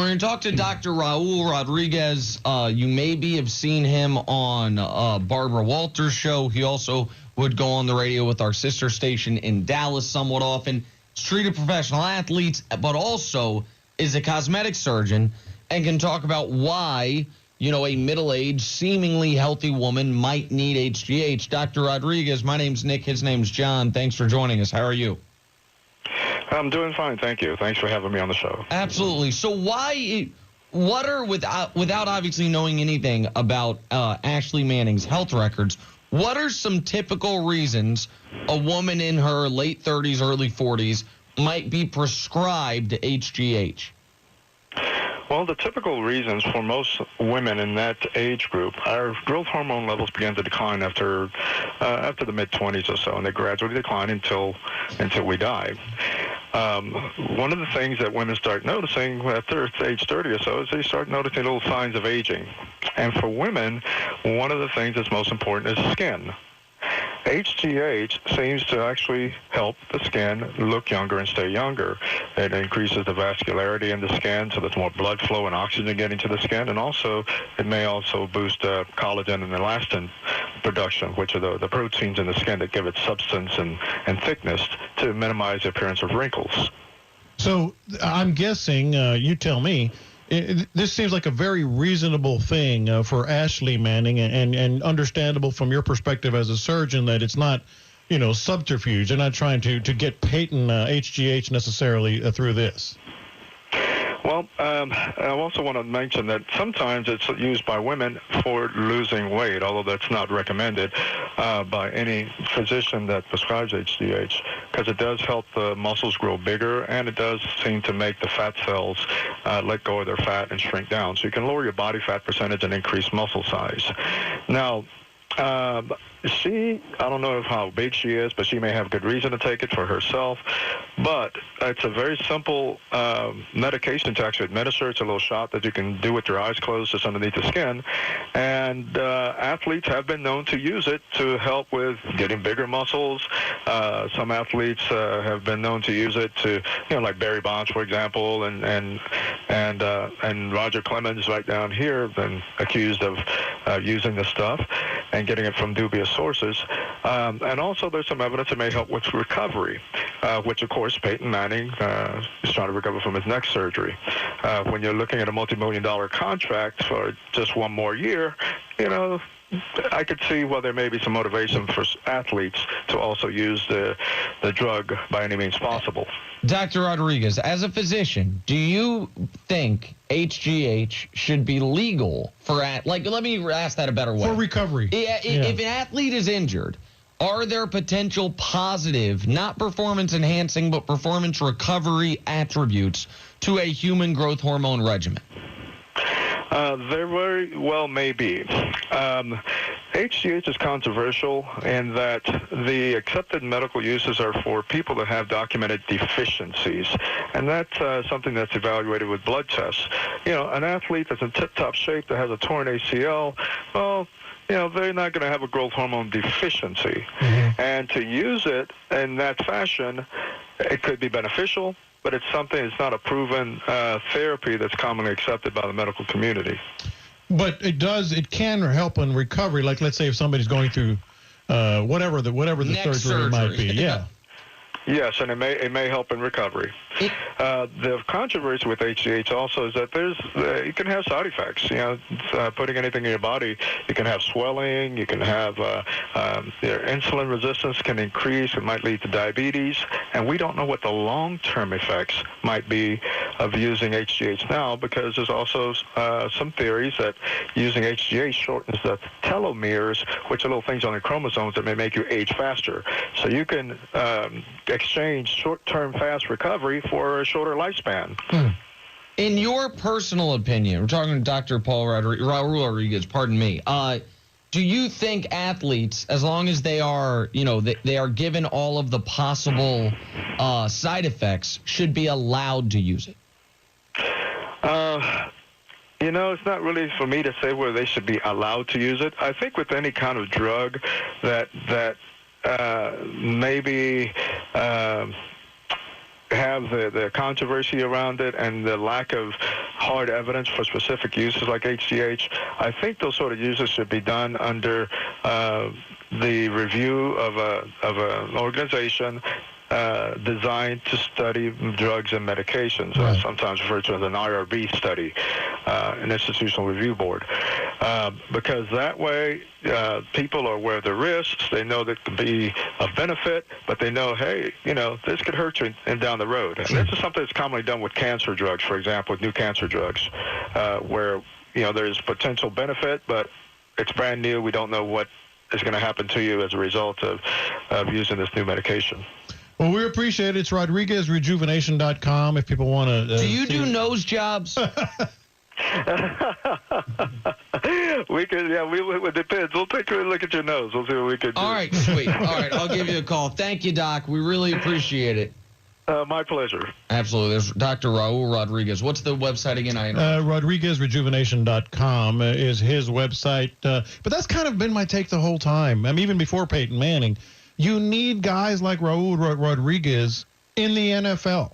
We're going to talk to Dr. Raul Rodriguez. You maybe have seen him on Barbara Walters' show. He also would go on the radio with our sister station in Dallas somewhat often. He's treated professional athletes, but also is a cosmetic surgeon and can talk about why, a middle-aged, seemingly healthy woman might need HGH. Dr. Rodriguez, my name's Nick. His name's John. Thanks for joining us. How are you? I'm doing fine, thank you. Thanks for having me on the show. Absolutely. So without obviously knowing anything about Ashley Manning's health records, what are some typical reasons a woman in her late 30s, early 40s might be prescribed HGH? Well, the typical reasons for most women in that age group are growth hormone levels begin to decline after the mid-20s or so, and they gradually decline until we die. One of the things that women start noticing after age 30 or so is they start noticing little signs of aging. And for women, one of the things that's most important is skin. HGH seems to actually help the skin look younger and stay younger. It increases the vascularity in the skin, so there's more blood flow and oxygen getting to the skin, and also it may also boost collagen and elastin production, which are the proteins in the skin that give it substance and thickness to minimize the appearance of wrinkles. So I'm guessing, you tell me, this seems like a very reasonable thing for Ashley Manning, and understandable from your perspective as a surgeon that it's not, subterfuge. They're not trying to get patent HGH necessarily through this. Well, I also want to mention that sometimes it's used by women for losing weight, although that's not recommended by any physician that prescribes HGH, because it does help the muscles grow bigger, and it does seem to make the fat cells let go of their fat and shrink down. So you can lower your body fat percentage and increase muscle size. Now, I don't know how big she is, but she may have good reason to take it for herself. But it's a very simple medication to actually administer. It's a little shot that you can do with your eyes closed just underneath the skin. And athletes have been known to use it to help with getting bigger muscles. Some athletes have been known to use it to, like Barry Bonds, for example, and Roger Clemens right down here have been accused of using this stuff and getting it from dubious sources. And also there's some evidence it may help with recovery, which, of course, Peyton Manning is trying to recover from his neck surgery. When you're looking at a multi-million-dollar contract for just one more year, I could see why there may be some motivation for athletes to also use the drug by any means possible. Dr. Rodriguez, as a physician, do you think HGH should be legal for let me ask that a better way. For recovery. If an athlete is injured, are there potential positive, not performance enhancing, but performance recovery attributes to a human growth hormone regimen? There very well may be. HGH is controversial in that the accepted medical uses are for people that have documented deficiencies, and that's something that's evaluated with blood tests. An athlete that's in tip-top shape that has a torn ACL, well, they're not going to have a growth hormone deficiency. Mm-hmm. And to use it in that fashion, it could be beneficial, but it's it's not a proven therapy that's commonly accepted by the medical community. But it can help in recovery. Like, let's say if somebody's going through whatever the surgery might be. Yeah. Yes, and it may help in recovery. The controversy with HGH also is that you can have side effects. Putting anything in your body, you can have swelling, you can have your insulin resistance can increase. It might lead to diabetes, and we don't know what the long-term effects might be of using HGH now, because there's also some theories that using HGH shortens the telomeres, which are little things on the chromosomes that may make you age faster. So you can exchange short-term fast recovery for a shorter lifespan. In your personal opinion, we're talking to Dr. Raul Rodriguez, pardon me, do you think athletes, as long as they are, they are given all of the possible side effects, should be allowed to use it? It's not really for me to say whether they should be allowed to use it. I think with any kind of drug that maybe have the controversy around it and the lack of hard evidence for specific uses like HGH, I think those sort of uses should be done under the review of an organization designed to study drugs and medications, right. Sometimes referred to as an IRB study, an institutional review board, because that way people are aware of the risks. They know that can be of benefit, but they know, hey, this could hurt you and down the road. And this is something that's commonly done with cancer drugs, for example, with new cancer drugs, where there's potential benefit, but it's brand new. We don't know what is going to happen to you as a result of using this new medication. Well, we appreciate it. It's RodriguezRejuvenation.com if people want to. Do you do nose jobs? We could, it depends. We'll take a look at your nose. We'll see what we can do. All right, sweet. All right, I'll give you a call. Thank you, Doc. We really appreciate it. My pleasure. Absolutely. There's Dr. Raul Rodriguez. What's the website again? RodriguezRejuvenation.com is his website. But that's kind of been my take the whole time. I mean, even before Peyton Manning. You need guys like Raul Rodriguez in the NFL.